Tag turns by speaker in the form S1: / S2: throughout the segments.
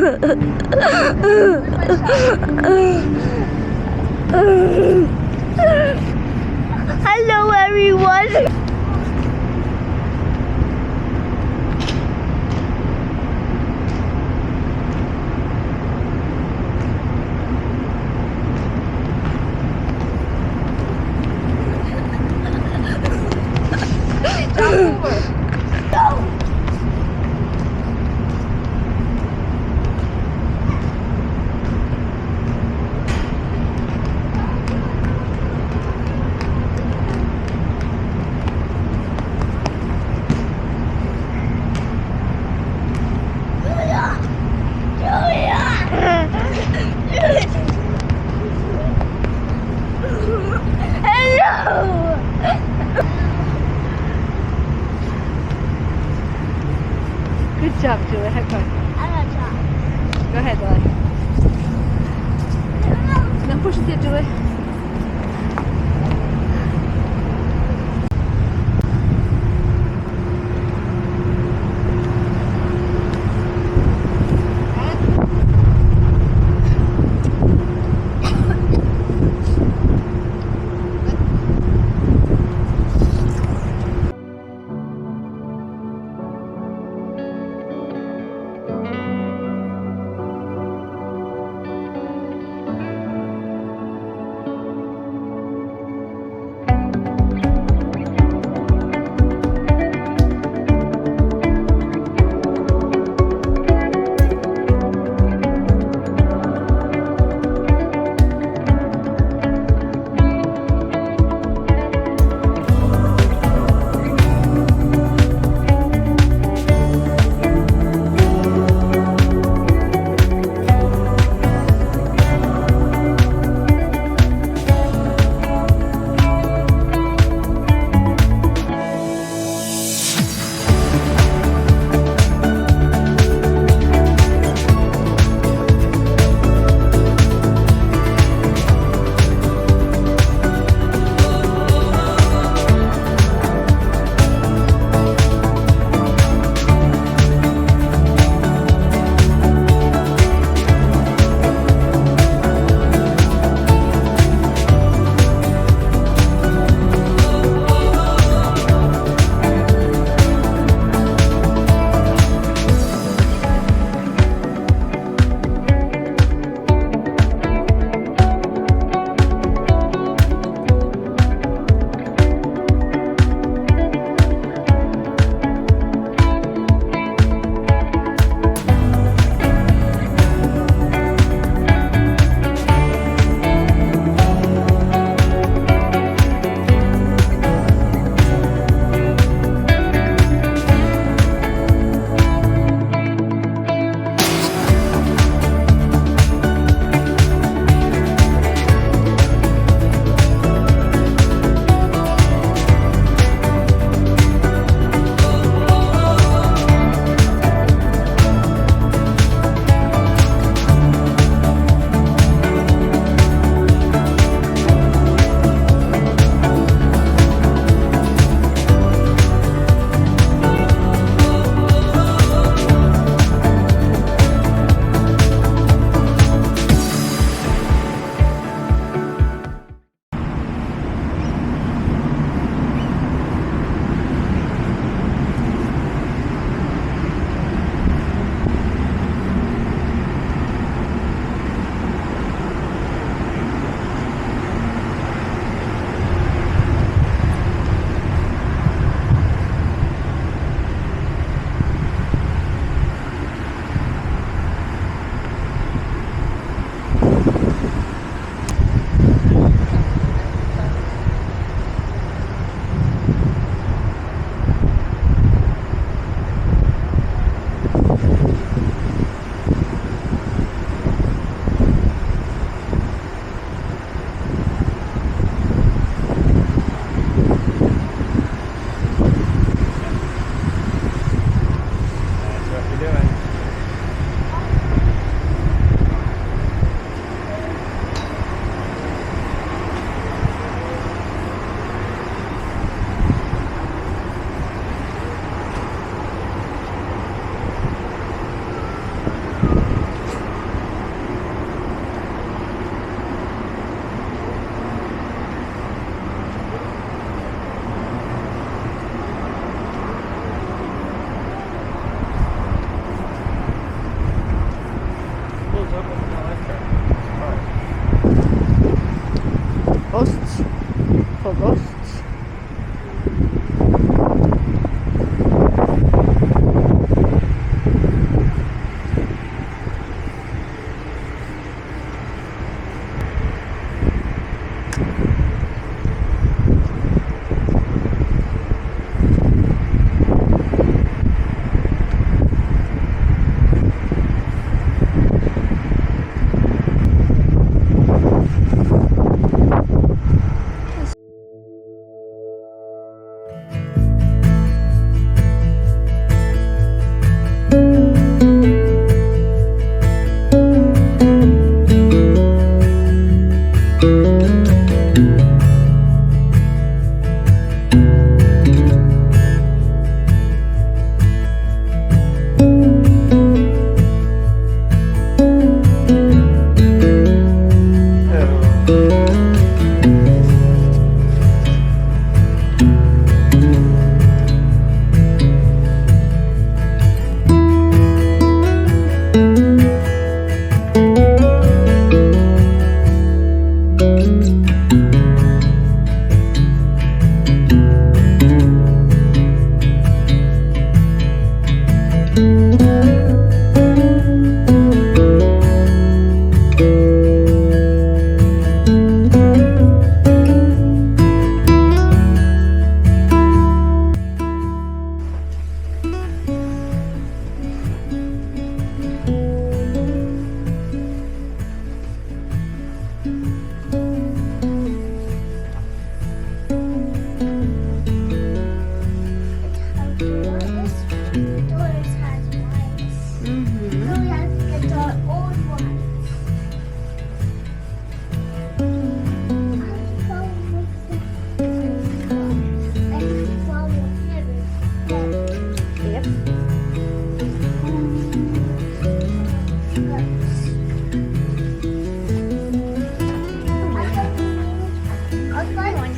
S1: Hello everyone.
S2: Good job, Julie. High five.
S1: I'm gonna try.
S2: Go ahead, Lily. Now push it here, Julie.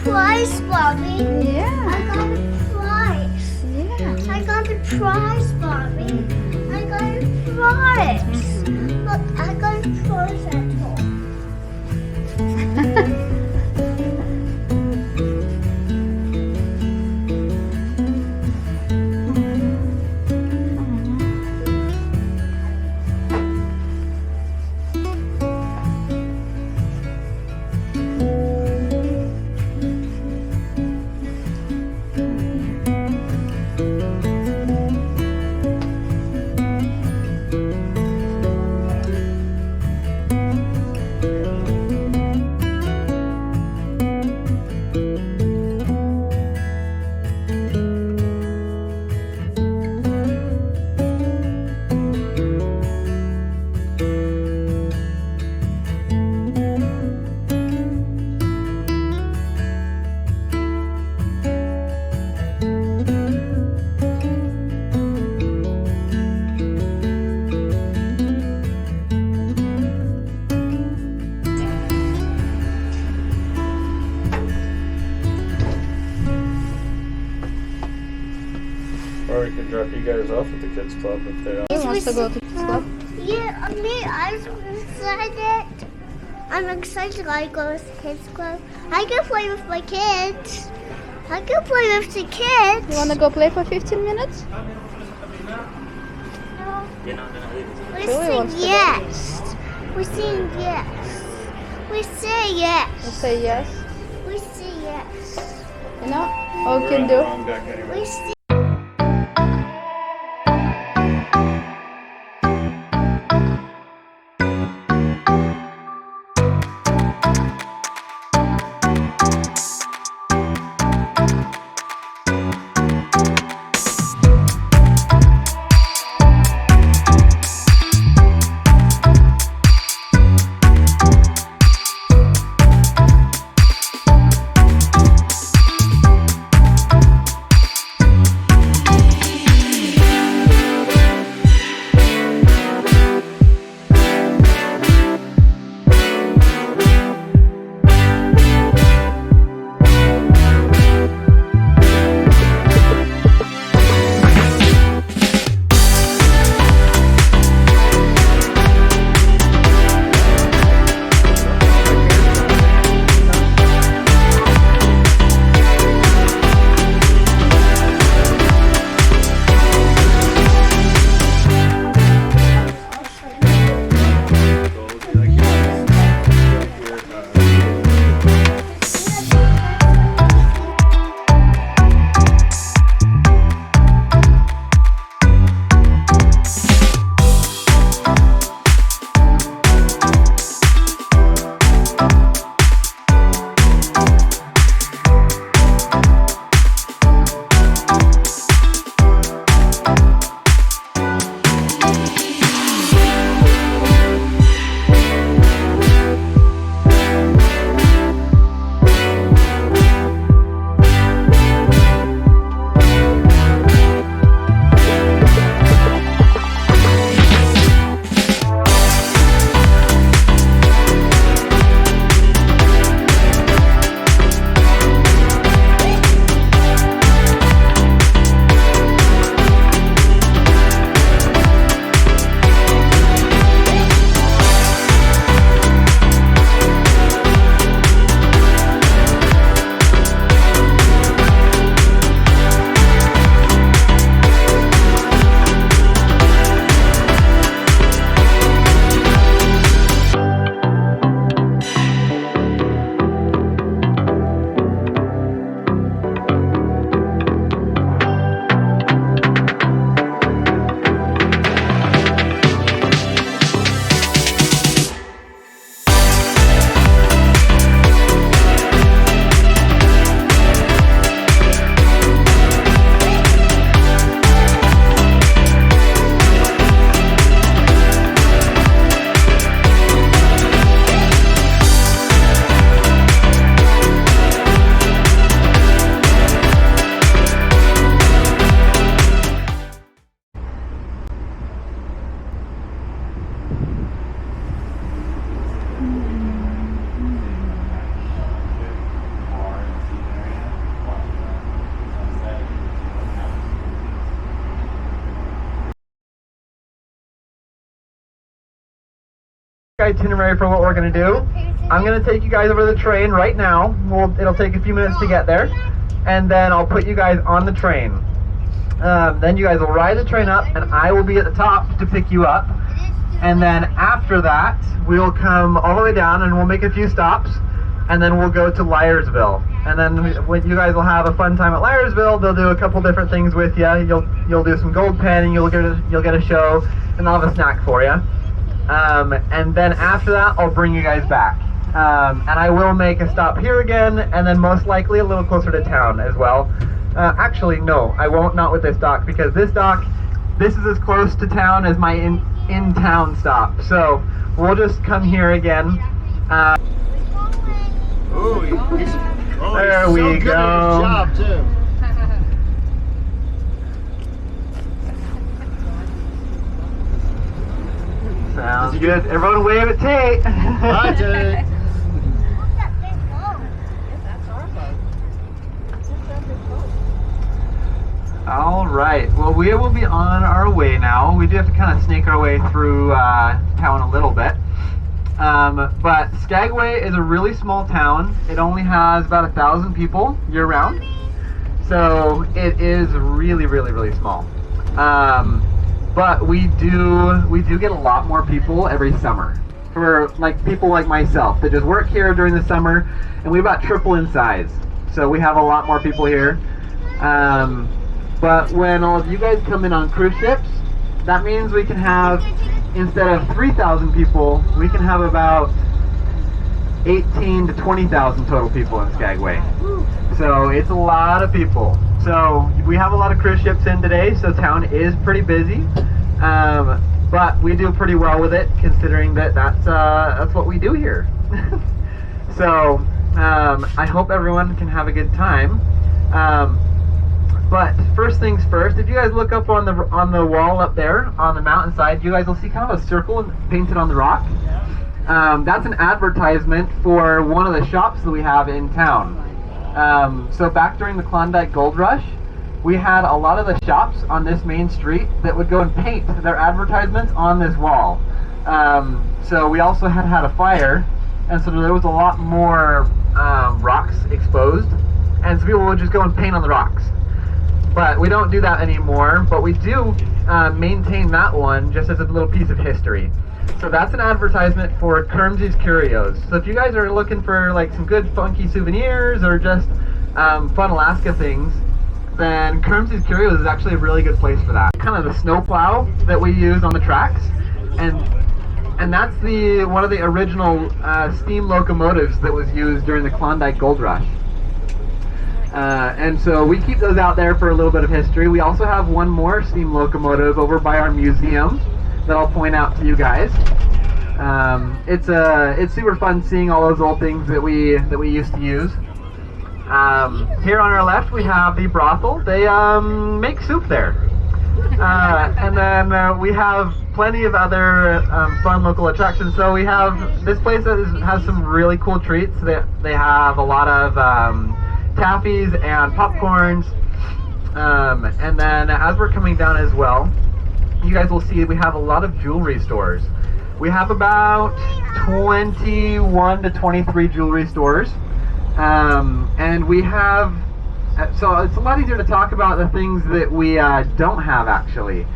S1: Prize, Bobby.
S2: Yeah.
S1: I got a prize.
S2: Yeah.
S1: I got a prize, Bobby. I got a prize. Look, I got a prize at home.
S3: Or we could drop you guys off at the kids club if they don't.
S2: Who wants to go to kids club?
S1: Yeah, me, I'm excited. I'm excited I go to kids club. I can play with my kids. I can play with the kids.
S2: You want to go play for 15 minutes?
S1: We
S2: Julie wants
S1: sing
S2: to go.
S1: yes. We sing yes. We say
S2: You
S1: yes.
S2: say yes.
S1: We say yes.
S2: You know? All we can do.
S3: Wrong deck anyway.
S1: We say
S4: itinerary for what we're gonna do. I'm gonna take you guys over the train right now. It'll take a few minutes to get there, and then I'll put you guys on the train. Then you guys will ride the train up, and I will be at the top to pick you up. And then after that, we'll come all the way down, and we'll make a few stops, and then we'll go to Liarsville. And then when you guys will have a fun time at Liarsville, they'll do a couple different things with you. You'll do some gold panning, you'll get a show, and I'll have a snack for you. And then after that, I'll bring you guys back. And I will make a stop here again, and then most likely a little closer to town as well. Actually, no, I won't, not with this dock, because this is as close to town as my in-town stop. So we'll just come here again. There we go.
S5: Job too.
S4: Sounds good. Everyone wave at Tate.
S5: Bye, Tate.
S4: All right. Well, we will be on our way now. We do have to kind of snake our way through town a little bit. But Skagway is a really small town. It only has about 1,000 people year-round. So it is really, really, really small. But we do get a lot more people every summer. For like people like myself that just work here during the summer, and we about triple in size. So we have a lot more people here. But when all of you guys come in on cruise ships, that means we can have, instead of 3,000 people, we can have about 18 to 20,000 total people in Skagway. So it's a lot of people. So we have a lot of cruise ships in today, so town is pretty busy. But we do pretty well with it, considering that that's what we do here. So I hope everyone can have a good time. But first things first, if you guys look up on the wall up there on the mountainside, you guys will see kind of a circle painted on the rock. That's an advertisement for one of the shops that we have in town. So back during the Klondike Gold Rush, we had a lot of the shops on this main street that would go and paint their advertisements on this wall. So we also had a fire, and so there was a lot more rocks exposed, and so people would just go and paint on the rocks. But we don't do that anymore, but we do maintain that one just as a little piece of history. So that's an advertisement for Kermsey's Curios. So if you guys are looking for like some good funky souvenirs or just fun Alaska things, then Kermsey's Curios is actually a really good place for that. Kind of the snow plow that we use on the tracks, and that's one of the original steam locomotives that was used during the Klondike Gold Rush. And so we keep those out there for a little bit of history. We also have one more steam locomotive over by our museum that I'll point out to you guys. It's super fun seeing all those old things that we used to use. Here on our left we have the brothel. They make soup there. And then we have plenty of other fun local attractions. So we have this place that has some really cool treats. They have a lot of taffies and popcorns. And then as we're coming down as well, you guys will see we have a lot of jewelry stores. We have about 21 to 23 jewelry stores. And we have, so it's a lot easier to talk about the things that we don't have actually.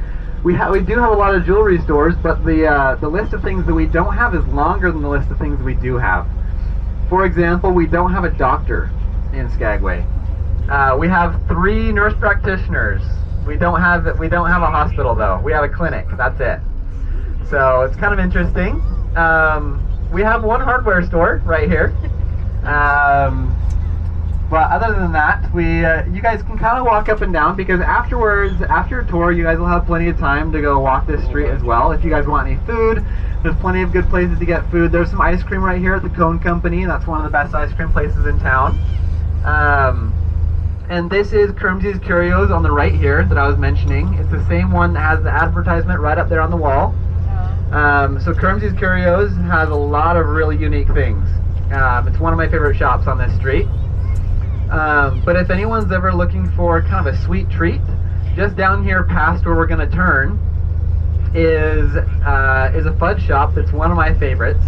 S4: We do have a lot of jewelry stores, but the list of things that we don't have is longer than the list of things we do have. For example, we don't have a doctor in Skagway. We have 3 nurse practitioners. We don't have a hospital though. We have a clinic. That's it. So it's kind of interesting. We have 1 hardware store right here. But other than that, you guys can kind of walk up and down, because afterwards, after your tour, you guys will have plenty of time to go walk this street as well. If you guys want any food, there's plenty of good places to get food. There's some ice cream right here at the Cone Company. That's one of the best ice cream places in town. And this is Kermsey's Curios on the right here that I was mentioning. It's the same one that has the advertisement right up there on the wall. So Kermsey's Curios has a lot of really unique things. It's one of my favorite shops on this street. But if anyone's ever looking for kind of a sweet treat, just down here past where we're going to turn, is a fudge shop that's one of my favorites.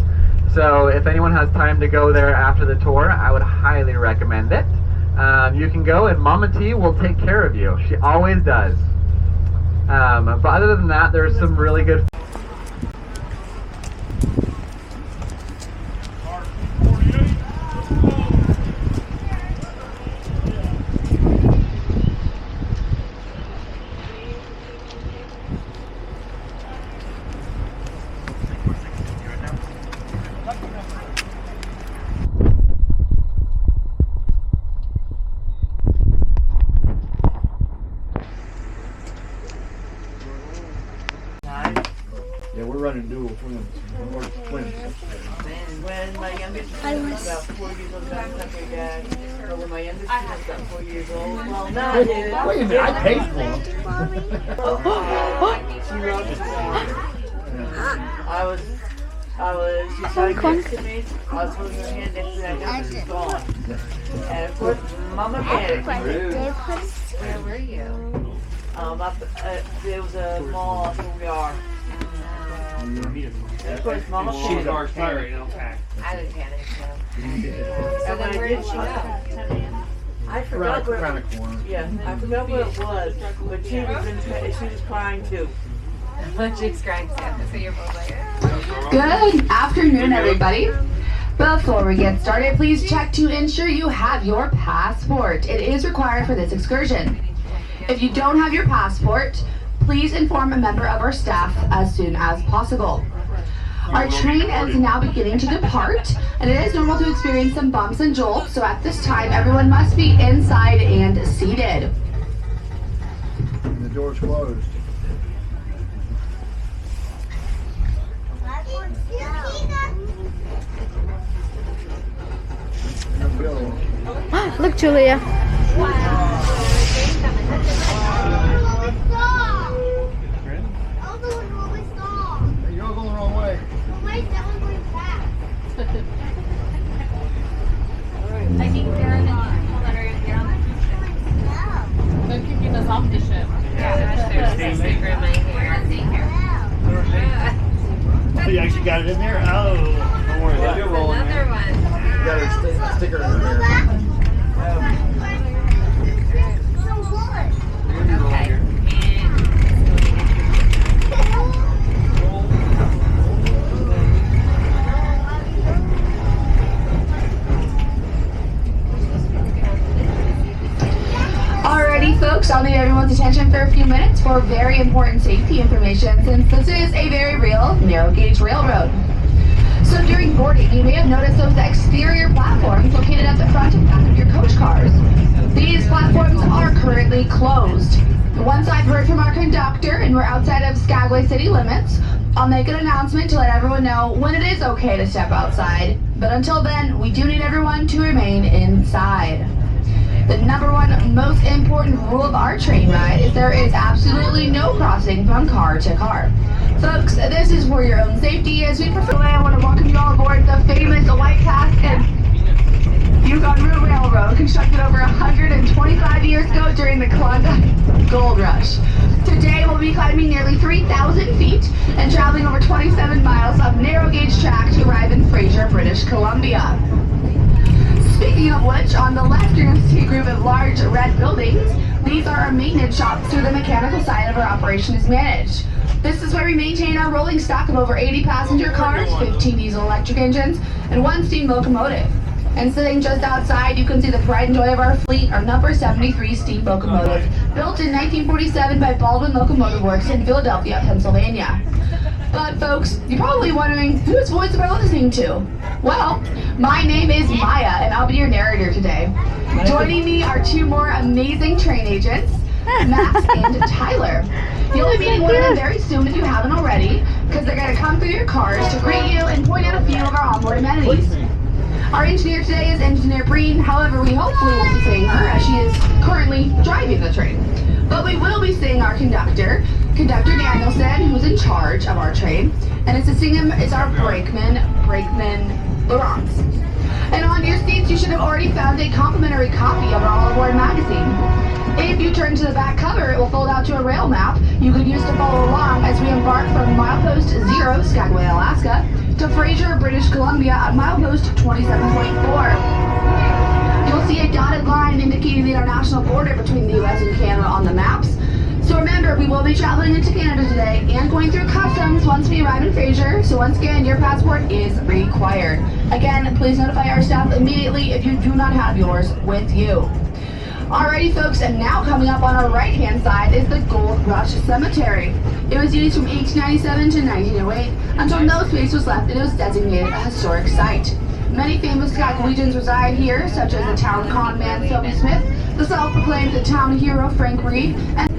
S4: So if anyone has time to go there after the tour, I would highly recommend it. You can go and Mama T will take care of you. She always does. But other than that, there's some really good.
S5: Yeah, we're running dual twins. We're twins.
S6: When my youngest son was about 4 years old, I was like, Dad, or when my youngest son was about 4 years old, well, not
S5: Wait a minute, I paid for them.
S6: she loved it. She started next to me, I was holding her hand next to that gun, she's gone. And of course, Mama panicked. Where were you? There was a mall where we are. And of course, Mama panicked. I didn't panic, so. And when I did, I forgot where.
S5: Around the corner.
S6: Yeah, I forgot what it was, but she was crying too.
S7: She's crying too, so you're both like,
S8: Good afternoon, everybody. Before we get started, please check to ensure you have your passport. It is required for this excursion. If you don't have your passport, please inform a member of our staff as soon as possible. Our train is now beginning to depart, and it is normal to experience some bumps and jolts, so at this time, everyone must be inside and seated.
S5: And the door's closed.
S2: Look, Julia.
S5: You're all going the wrong way.
S7: I think they're in the people that are here on the They're kicking us off the ship. Yeah, there's a sticker in my hair.
S5: Oh, you actually got it in there? Oh, don't worry about it.
S7: Another one.
S5: You got a sticker in there.
S7: Okay.
S8: Alrighty, folks, I'll need everyone's attention for a few minutes for very important safety information, since this is a very real narrow gauge railroad. So during boarding, you may have noticed those exterior platforms located at the front and back of your coach cars. These platforms are currently closed. Once I've heard from our conductor and we're outside of Skagway city limits, I'll make an announcement to let everyone know when it is okay to step outside. But until then, we do need everyone to remain inside. The number one most important rule of our train ride is there is absolutely no crossing from car to car. Folks, this is for your own safety. As we prefer, I want to welcome you all aboard the famous White Cask and Yukon Route Railroad, constructed over 125 years ago during the Klondike Gold Rush. Today we'll be climbing nearly 3,000 feet and traveling over 27 miles of narrow gauge track to arrive in Fraser, British Columbia. Speaking of which, on the left you're going to see a group of large red buildings. These are our maintenance shops where the mechanical side of our operation is managed. This is where we maintain our rolling stock of over 80 passenger cars, 15 diesel electric engines, and 1 steam locomotive. And sitting just outside, you can see the pride and joy of our fleet, our number 73 steam locomotive, built in 1947 by Baldwin Locomotive Works in Philadelphia, Pennsylvania. But folks, you're probably wondering, whose voice am I listening to? Well, my name is Maya, and I'll be your narrator today. Joining me are 2 more amazing train agents, Max and Tyler. You'll be meeting one of them very soon if you haven't already, because they're going to come through your cars to greet you and point out a few of our onboard amenities. Our engineer today is Engineer Breen. However, we hopefully won't be seeing her as she is currently driving the train. But we will be seeing our conductor, Conductor Danielson, who's in charge of our train, and assisting him is our brakeman Laurence. And on your seats, you should have already found a complimentary copy of our All Aboard magazine. If you turn to the back cover, it will fold out to a rail map you could use to follow along as we embark from milepost 0, Skagway, Alaska, to Fraser, British Columbia at milepost 27.4. You'll see a dotted line indicating the international border between the U.S. and Canada on the maps. So remember, we will be traveling into Canada today and going through customs once we arrive in Fraser. So once again, your passport is required. Again, please notify our staff immediately if you do not have yours with you. Alrighty folks, and now coming up on our right hand side is the Gold Rush Cemetery. It was used from 1897 to 1908 until no space was left and it was designated a historic site. Many famous Skagwayans reside here, such as the town con man Sylvie Smith, the self-proclaimed town hero Frank Reed, and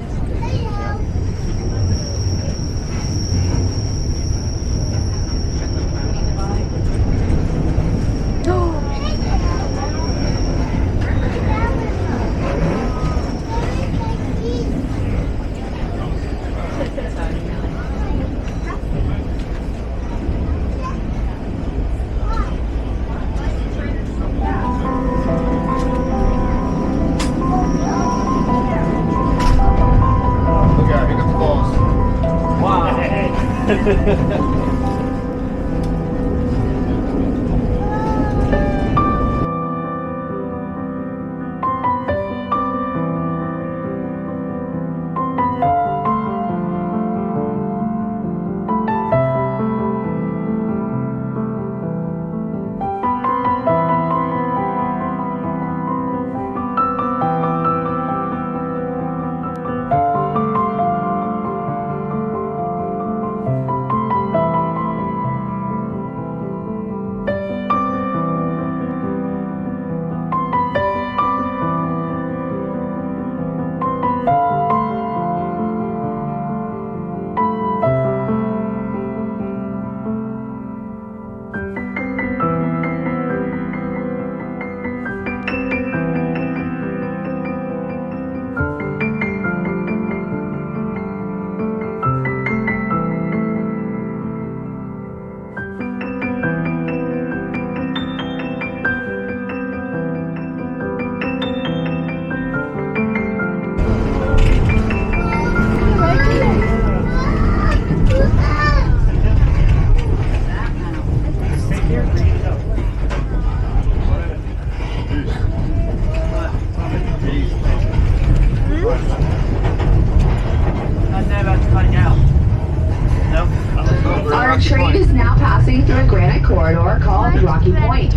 S8: our train is now passing through a granite corridor called Rocky Point.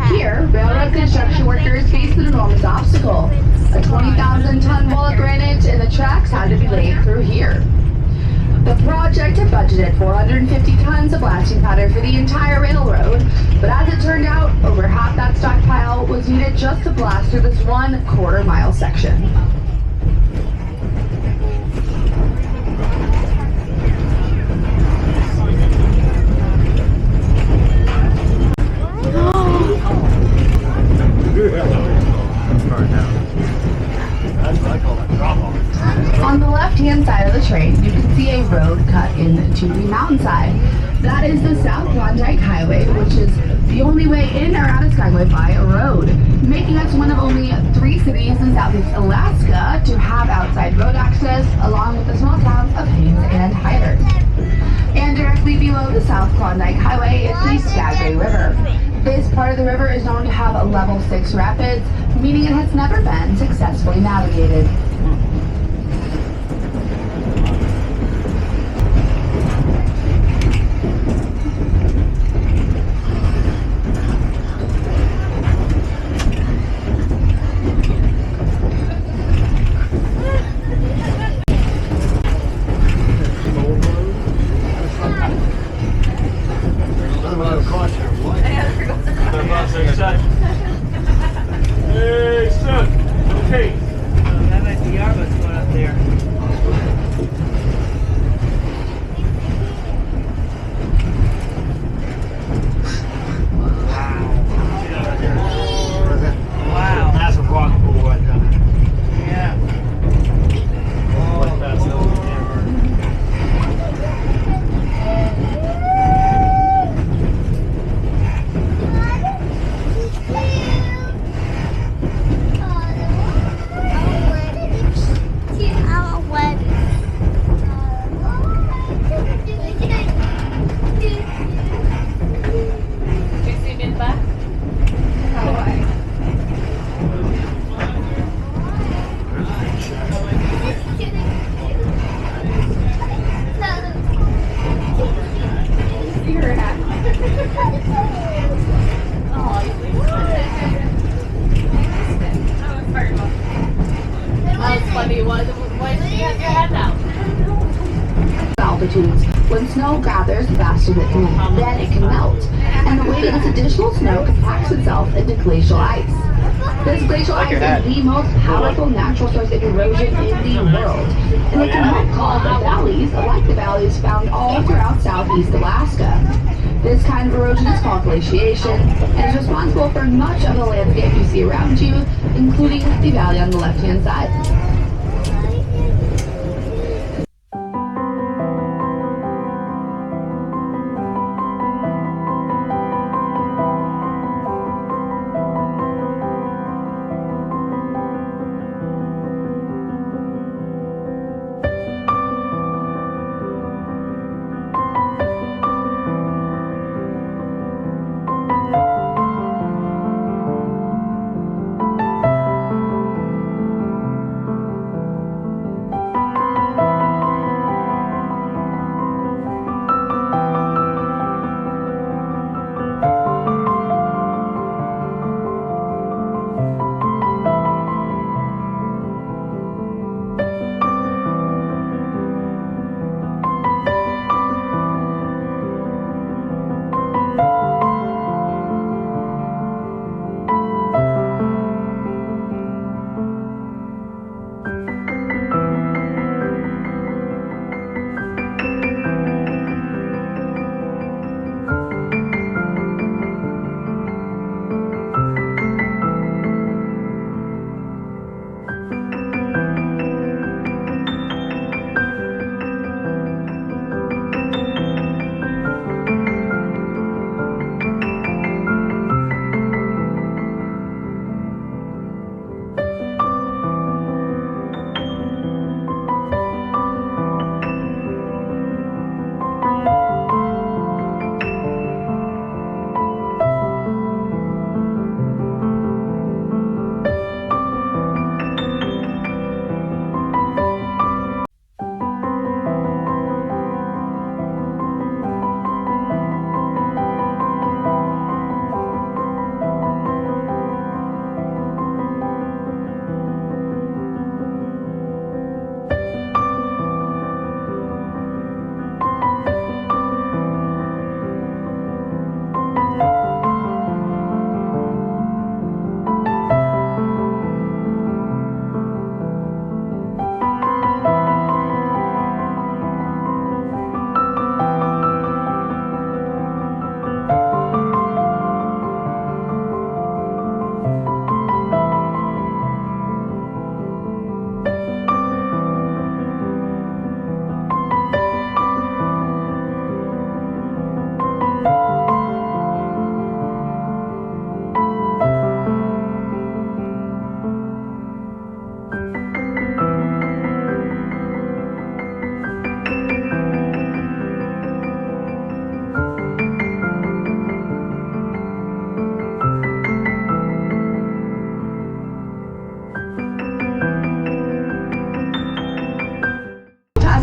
S8: Here, railroad construction workers faced an enormous obstacle. A 20,000-ton wall of granite and the tracks had to be laid through here. The project had budgeted 450 tons of blasting powder for the entire railroad, but as it turned out, over half that stockpile was needed just to blast through this 1/4 mile section. On the left-hand side of the train, you can see a road cut into the mountainside. That is the South Klondike Highway, which is the only way in or out of Skagway by a road, making us one of only 3 cities in Southeast Alaska to have outside road access, along with the small towns of Haines and Hyder. And directly below the South Klondike Highway is the Skagway River. This part of the river is known to have a level 6 rapids, meaning it has never been successfully navigated.
S3: Hey, son. Okay.
S7: funny. Why did you have your head down?
S8: Altitudes. When snow gathers faster than it can melt, and the weight of this additional snow compacts itself into glacial ice. This glacial ice is the most powerful natural source of erosion in the world, and it can help cause valleys like the valleys found all throughout southeast Alaska. This kind of erosion is called glaciation and is responsible for much of the landscape you see around you, including the valley on the left-hand side.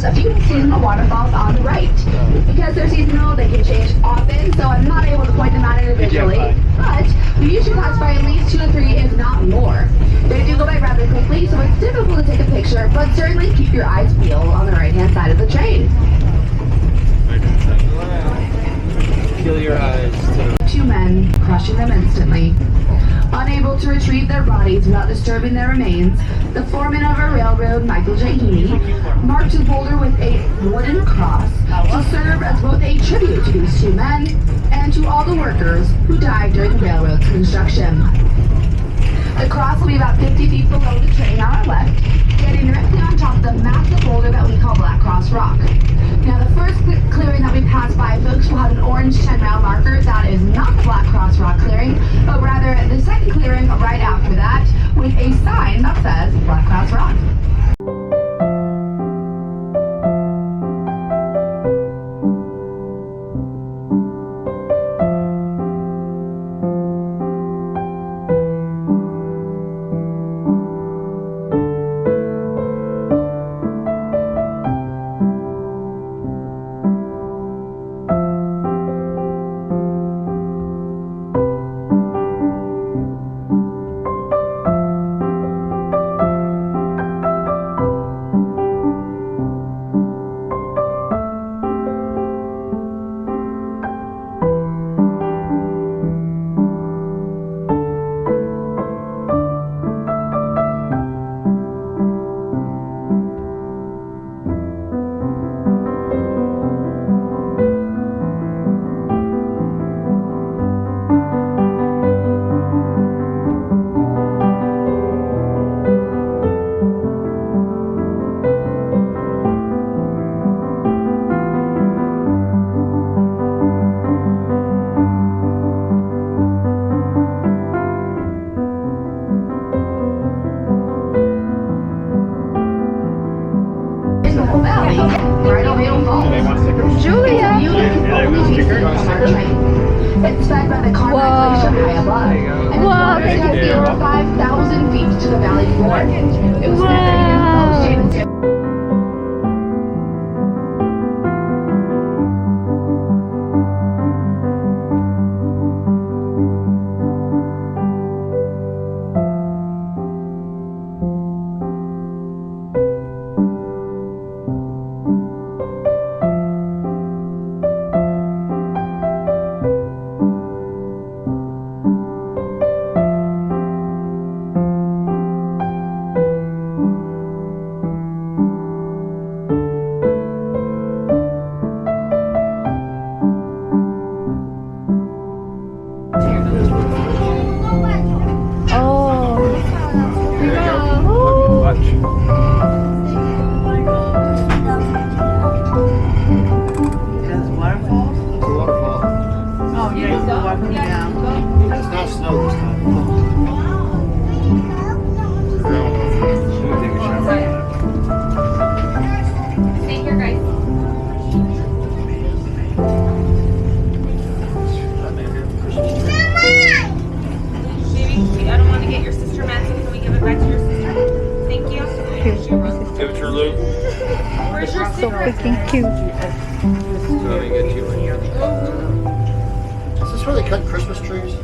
S8: A few seasonal waterfalls on the right. Because they're seasonal, they can change often, so I'm not able to point them out individually, but we usually classify at least 2 to 3, if not more. They do go by rather quickly, so it's difficult to take a picture, but certainly keep your eyes peeled on the right-hand side of the train.
S9: Peel your eyes.
S8: 2 men, crushing them instantly. Unable to retrieve their bodies without disturbing their remains, the foreman of a railroad, Michael J. Heaney, marked his boulder with a wooden cross to serve as both a tribute to these 2 men and to all the workers who died during the railroad's construction. The cross will be about 50 feet below the train on our left, standing directly on top of the massive boulder that we call Black Cross Rock. Now, the first clearing that we pass by, folks, will have an orange 10-mile marker. That is not the Black Cross Rock clearing, but rather the second clearing right after that with a sign that says Black Cross Rock. Valley, right over Vail Falls.
S2: Julia!
S8: You can only be seen from our train. It's fed by the Carmine Glacier high above. And
S2: Wow,
S8: it's
S2: thank you.
S8: over 5,000 feet to the valley floor. It was never even
S6: There's waterfalls?
S5: It's a waterfall.
S6: Oh, yeah, you go walking down.
S5: It's not snow this time.
S3: Should we take a shower?
S7: Stay here, guys. Baby, I don't want to get your sister mad, so can we give it back to your sister? Thank you.
S3: Give it to her, Luke.
S7: Where's your
S2: So
S7: secret?
S2: freaking cute.
S3: So let me get you one.
S5: Is this where they cut Christmas trees?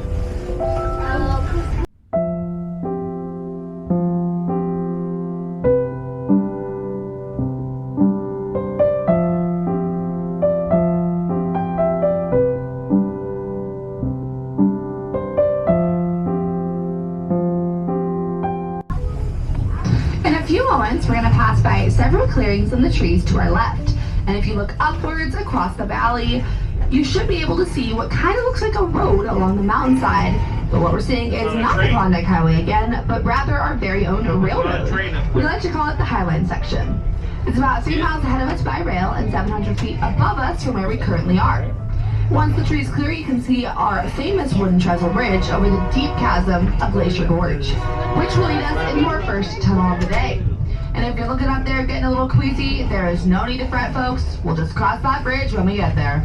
S8: In a few moments, we're going to pass by several clearings in the trees to our left. And if you look upwards across the valley, you should be able to see what kind of looks like a road along the mountainside. But what we're seeing is not the Klondike Highway again, but rather our very own railroad. We like to call it the Highline section. It's about 3 miles ahead of us by rail and 700 feet above us from where we currently are. Once the trees clear, you can see our famous wooden trestle bridge over the deep chasm of Glacier Gorge, which will lead us into our first tunnel of the day. And if you're looking up there getting a little queasy, there is no need to fret, folks. We'll just cross that bridge when we get there.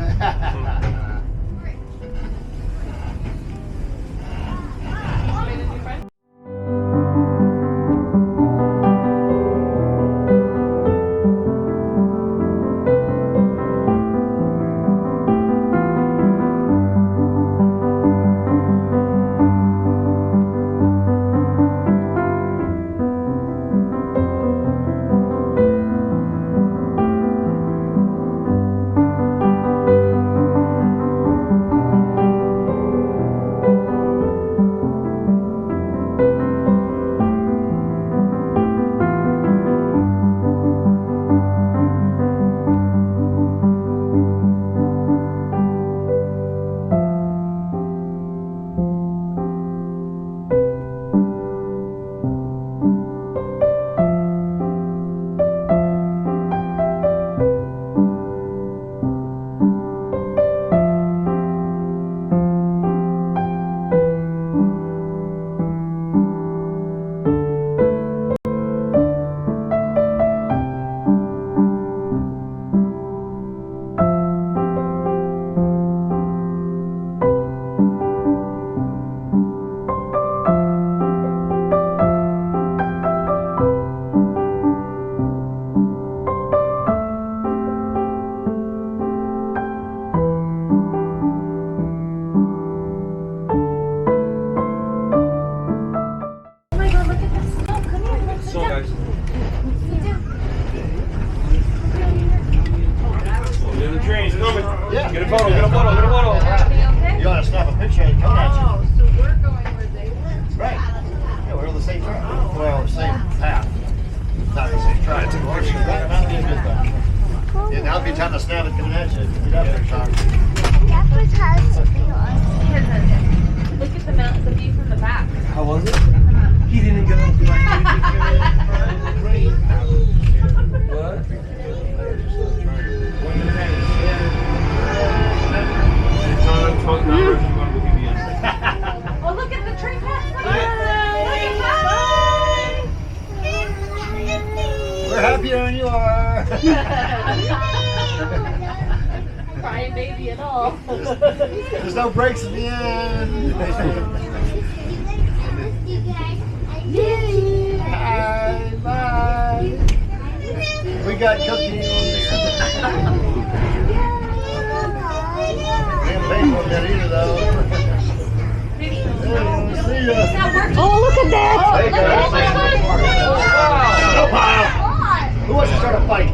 S3: So guys. Get the train's coming.
S5: Yeah.
S3: Get a photo, get a photo, get a photo.
S5: You want to snap a picture and come at you.
S6: Oh, so we're going where they were.
S5: Right. Yeah, we're on the same track. Well, the same path. Not the same track. That'd be a good thing. Yeah, now would be time to snap it coming at you. Get up there, Sean.
S7: Look at the mountain, the view from the back.
S9: How was it? He didn't go. What?
S7: Oh, look at the tree pass. Look at
S5: We're happier than you are.
S7: Crying baby at all.
S5: There's no breaks at the end. Bye. Bye. We got cookies. We haven't paid for them yet either, though. See ya.
S2: Oh, look at that!
S5: There you go. Who wants to start a fight?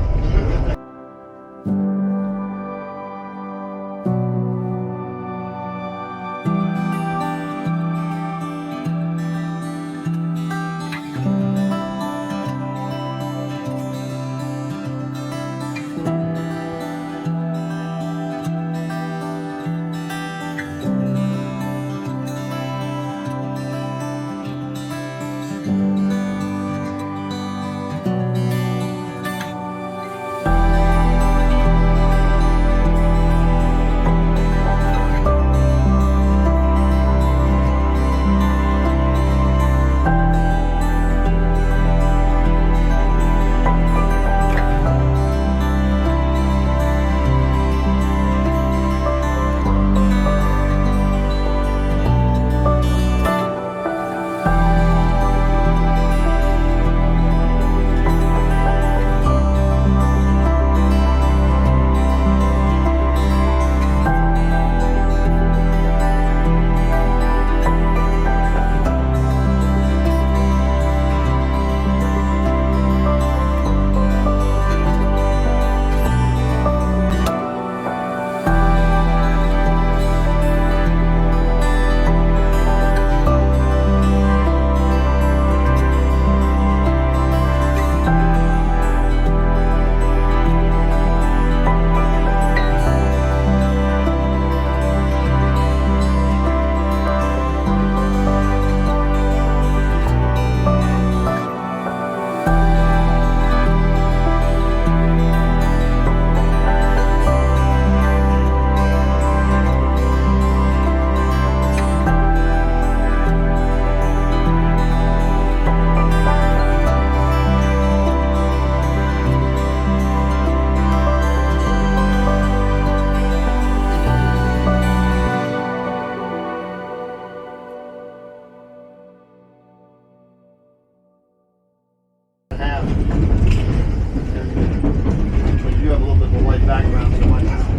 S5: You have a little bit of a white background, so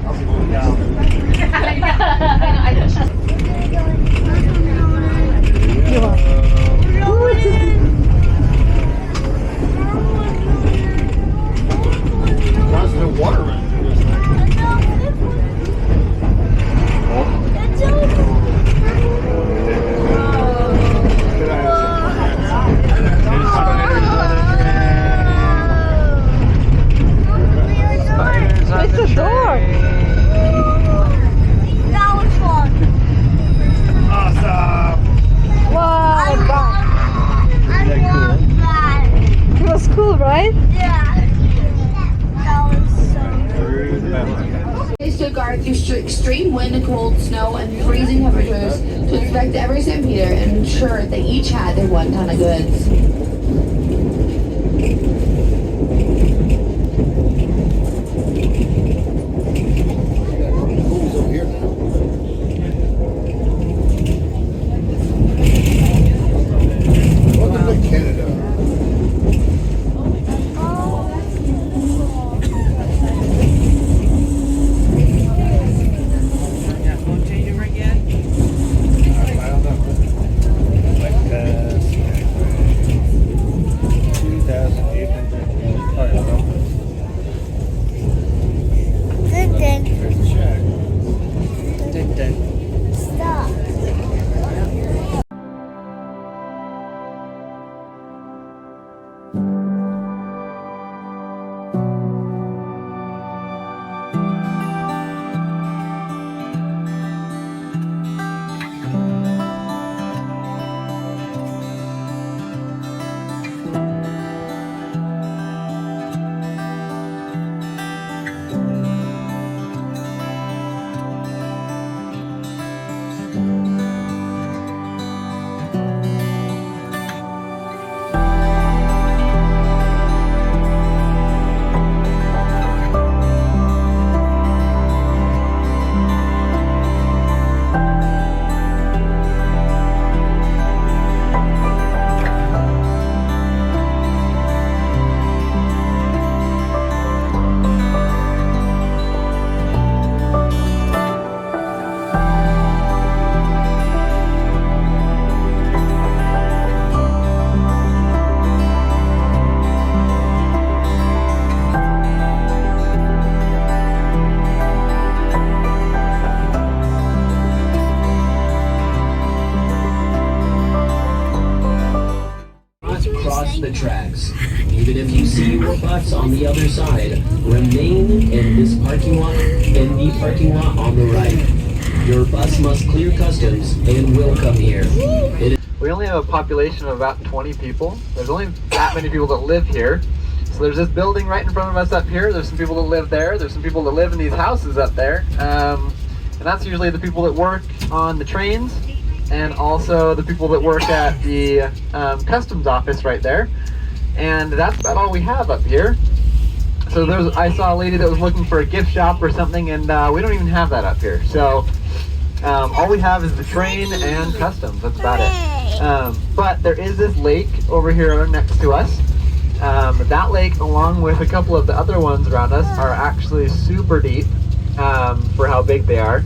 S5: I'll be going down. Constant water running through this thing.
S2: It's a door!
S1: That was fun.
S5: Awesome!
S2: Wow!
S1: I love that.
S2: It was cool, right?
S1: Yeah. That was so
S8: They stood guard through extreme wind, cold, snow, and freezing temperatures to inspect every stampeder and ensure they each had their 1 ton of goods.
S5: Welcome to Canada.
S10: your bus on the other side. Remain in this parking lot and the parking lot on the right. Your bus must clear customs and will come here.
S4: We only have a population of about 20 people. There's only that many people that live here. So there's this building right in front of us up here. There's some people that live there. There's some people that live in these houses up there. And that's usually the people that work on the trains, and also the people that work at the customs office right there. And that's about all we have up here. So I saw a lady that was looking for a gift shop or something, and we don't even have that up here. So all we have is the train and customs. That's about it. But there is this lake over here next to us. That lake, along with a couple of the other ones around us, are actually super deep for how big they are.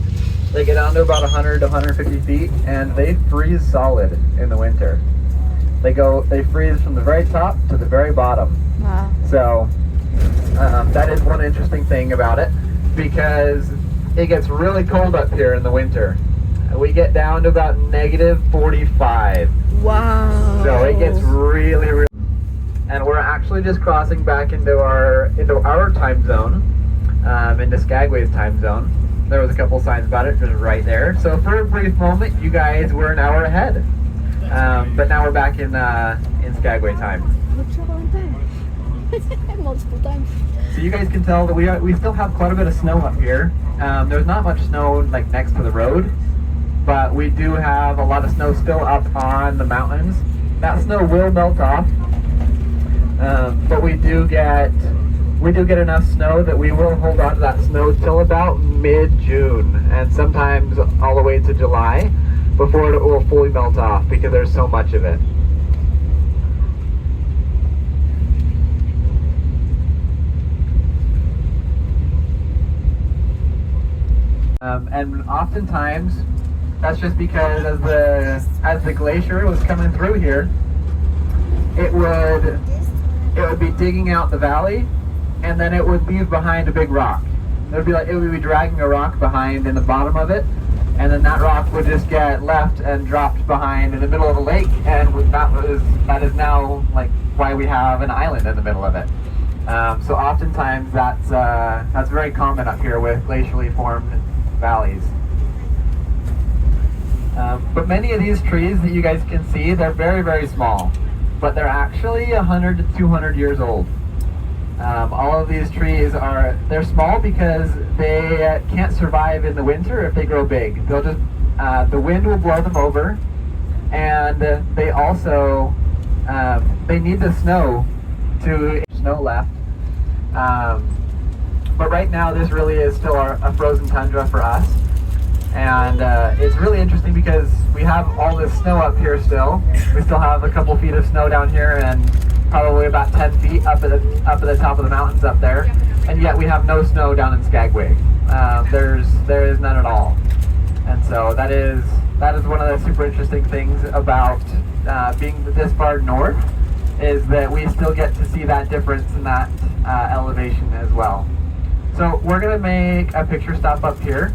S4: They get down to about 100 to 150 feet, and they freeze solid in the winter. They freeze from the very top to the very bottom.
S2: Wow.
S4: So that is one interesting thing about it, because it gets really cold up here in the winter. We get down to about negative 45.
S2: Wow.
S4: So it gets really, really. And we're actually just crossing back into our time zone, into Skagway's time zone. There was a couple signs about it just right there. So for a brief moment, you guys were an hour ahead. But now we're back in Skagway time.
S2: Multiple times.
S4: So you guys can tell that we still have quite a bit of snow up here. There's not much snow like next to the road, but we do have a lot of snow still up on the mountains. That snow will melt off, but we do get enough snow that we will hold on to that snow till about mid-June, and sometimes all the way to July before it will fully melt off, because there's so much of it. And oftentimes, that's just because as the glacier was coming through here, it would be digging out the valley, and then it would leave behind a big rock. It would be dragging a rock behind in the bottom of it, and then that rock would just get left and dropped behind in the middle of a lake, and that is now like why we have an island in the middle of it. So oftentimes that's very common up here with glacially formed valleys. But many of these trees that you guys can see, they're very, very small, but they're actually 100 to 200 years old. All of these trees they're small because they can't survive in the winter if they grow big. They'll just, the wind will blow them over, and they also, they need the snow left. But right now this really is still a frozen tundra for us. And it's really interesting because we have all this snow up here still. We still have a couple feet of snow down here, and probably about 10 feet up at the top of the mountains up there. And yet we have no snow down in Skagway. There is none at all. And so that is one of the super interesting things about being this far north, is that we still get to see that difference in that elevation as well. So we're gonna make a picture stop up here.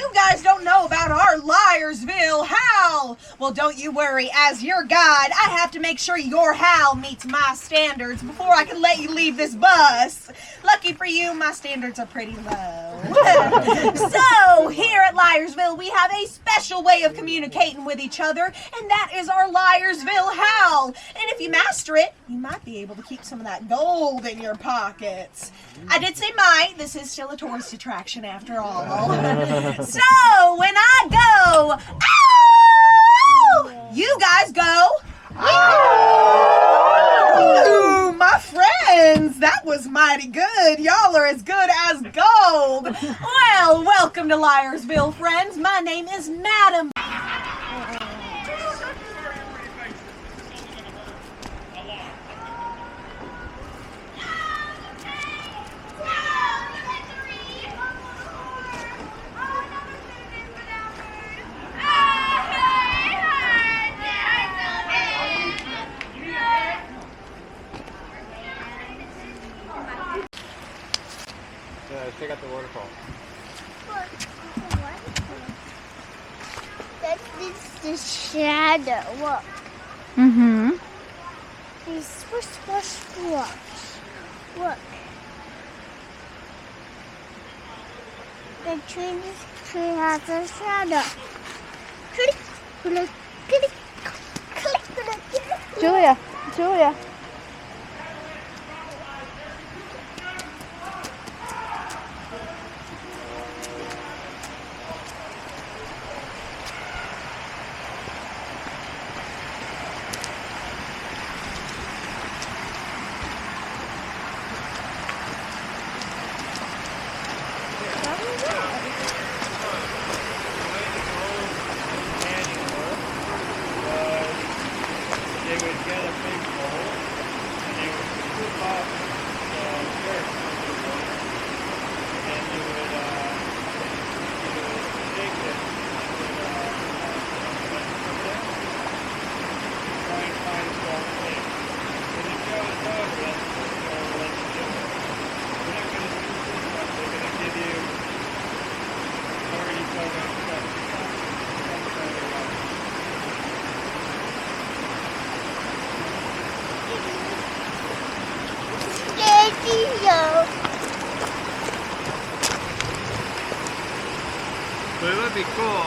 S11: you guys don't know about our Liarsville Hal. Well, don't you worry. As your guide, I have to make sure your Hal meets my standards before I can let you leave this bus. Lucky for you, my standards are pretty low. So, here at Liarsville, we have a special way of communicating with each other, and that is our Liarsville Howl. And if you master it, you might be able to keep some of that gold in your pockets. I did say might. This is still a tourist attraction after all. So, when I go, ow! You guys go, ooh, my friends, that was mighty good. Y'all are as good as gold. Well, welcome to Liarsville, friends. My name is Madam.
S3: Check out the waterfall.
S1: That's the shadow. Look.
S2: Mm-hmm.
S1: They swish, swish, swish. Look. The tree has a shadow. Click, click, click, click, click.
S2: Julia, Julia.
S3: They would get a big bowl and they would scoop up the dirt from the bowl, and you would dig it try and find a small thing. And if you have a dog, they'll let you do it. They're not going to do this stuff. They're going to give you already dug up stuff. But it would be cool.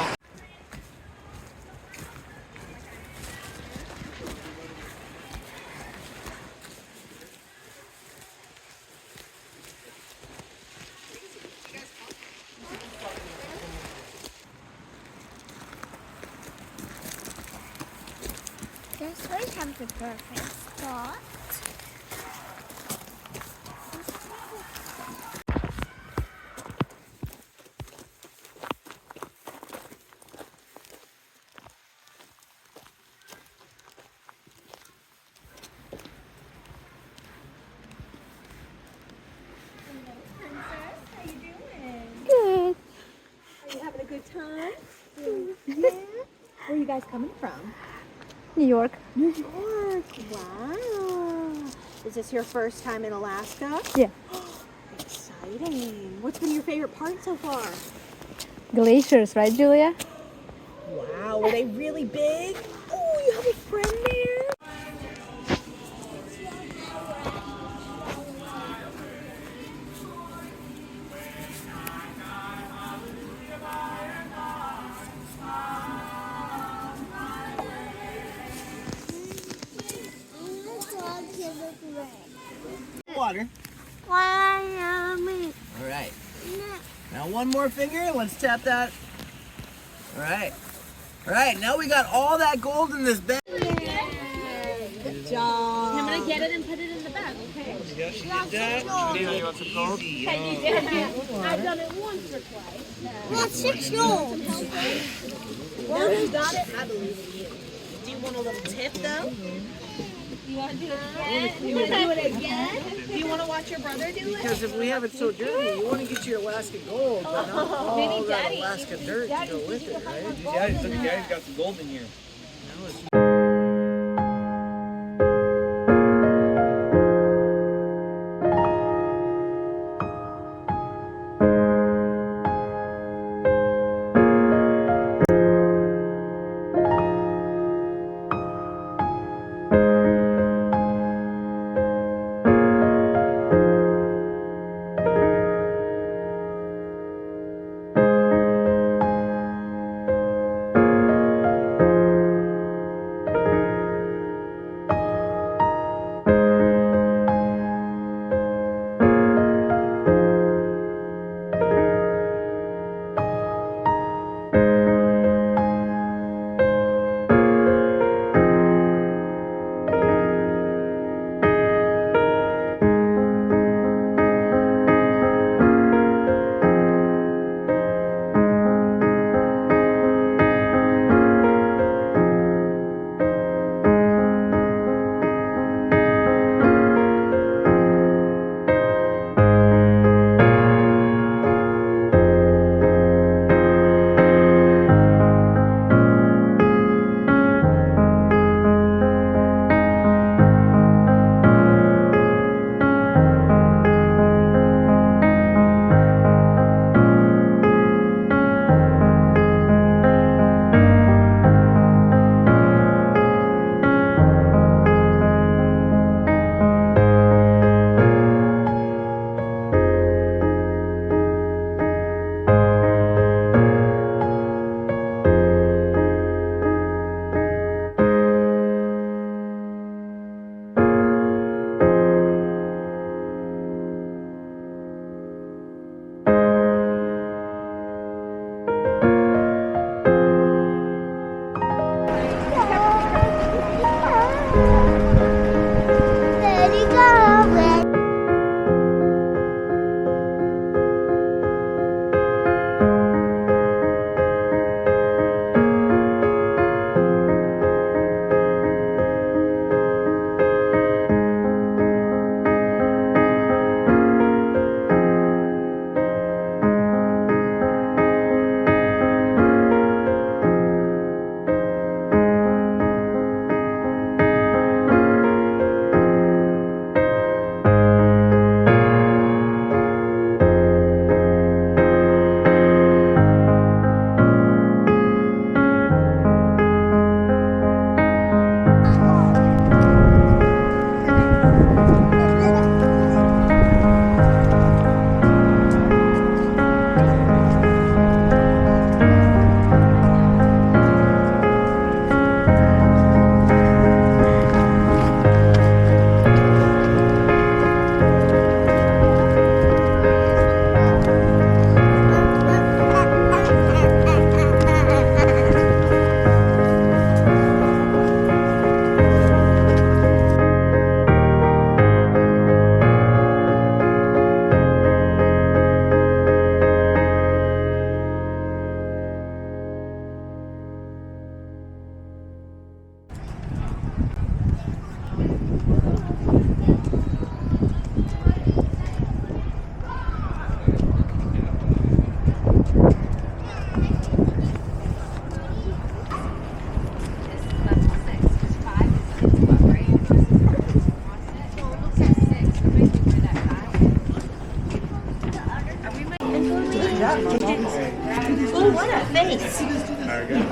S1: This way comes the perfect spot.
S2: Good.
S11: Are you having a good time? Yeah. Where are you guys coming from?
S2: New York.
S11: New York. Wow. Is this your first time in Alaska?
S2: Yeah.
S11: Exciting. What's been your favorite part so far?
S2: Glaciers, right, Julia?
S11: Wow, were they really big? Oh, you have a friend there?
S12: Water. All right. Now one more finger. Let's tap that. All right. All right. Now we got all that gold in this bag.
S11: Good job.
S7: I'm gonna get it and put it in the bag, okay?
S3: Yes, you did that. Dina, you want some gold?
S7: Okay, you did it. I've done it once or twice.
S1: That's 6 gold.
S11: Now you got it. I believe in you. Do you want a little tip though?
S7: You want to do it again? You want to do it again?
S11: Do you want to watch your brother do it?
S12: Because if we have it so dirty, you want to get your Alaska gold, but not all that Alaska dirt to go with it, right?
S3: Daddy's got some gold in here.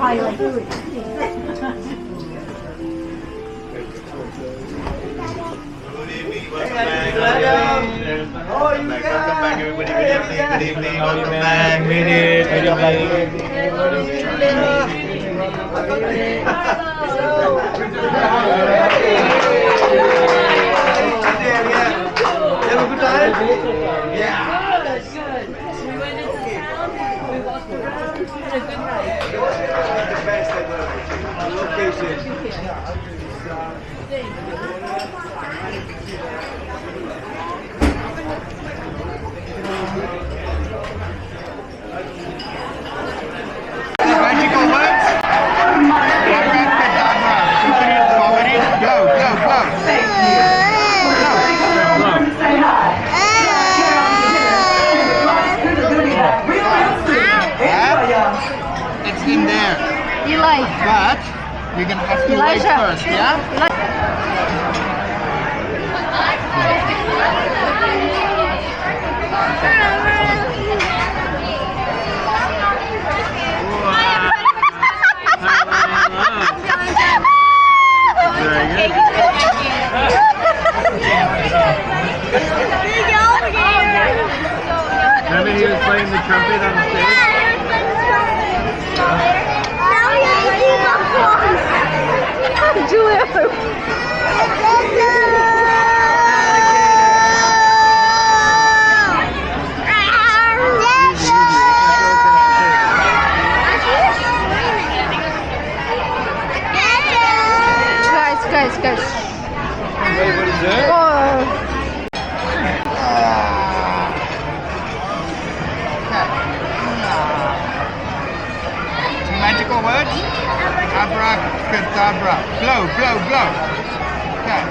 S5: Oh, you guys. Welcome back, everybody. Good evening. Welcome back.
S3: We did.
S5: Have a good time? Yeah.
S7: Good. We went into town, we walked around, had a good night.
S5: The best ever. Location. Magical words. Go, go, go. It's in there.
S2: Eli.
S5: But you're gonna have to wait first, yeah?
S3: Remember he was playing the trumpet on the stage?
S2: Julia. Guys.
S5: Magical words? Abracadabra. Blow, blow, blow. Okay.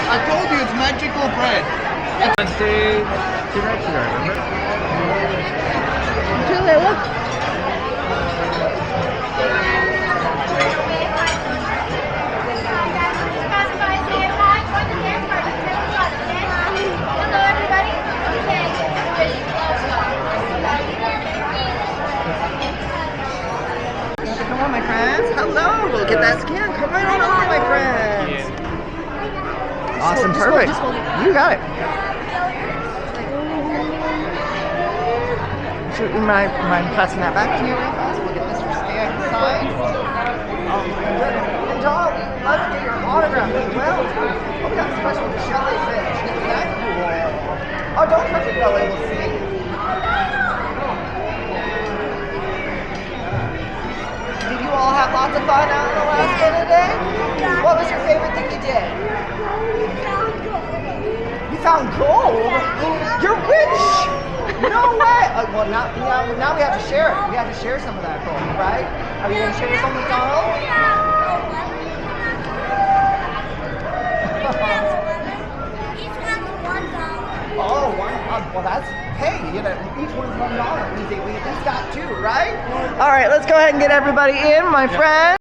S5: I told you it's magical bread.
S3: On stage 2 nights ago, remember?
S2: Julia, look.
S12: Come on, my friends. Hello. Look at that skin. Come right on over, my friends. Awesome. Perfect. You got it. So you mind passing that back to me real fast? We'll get Mr. Skagway. And John, let's get your autograph as well. Oh, we got a special jellyfish. Isn't that cool? Oh, don't touch it, Belly. We'll see. Did you all have lots of fun out in Alaska today? What was your favorite thing you did? You found gold? You're rich! No way! Well, now we have to share it. We have to share some of that gold, right? Are you going to share some with Donald? Oh, well, that's, hey, you know, each one's $1. We at least got 2, right? All right, let's go ahead and get everybody in, my friend.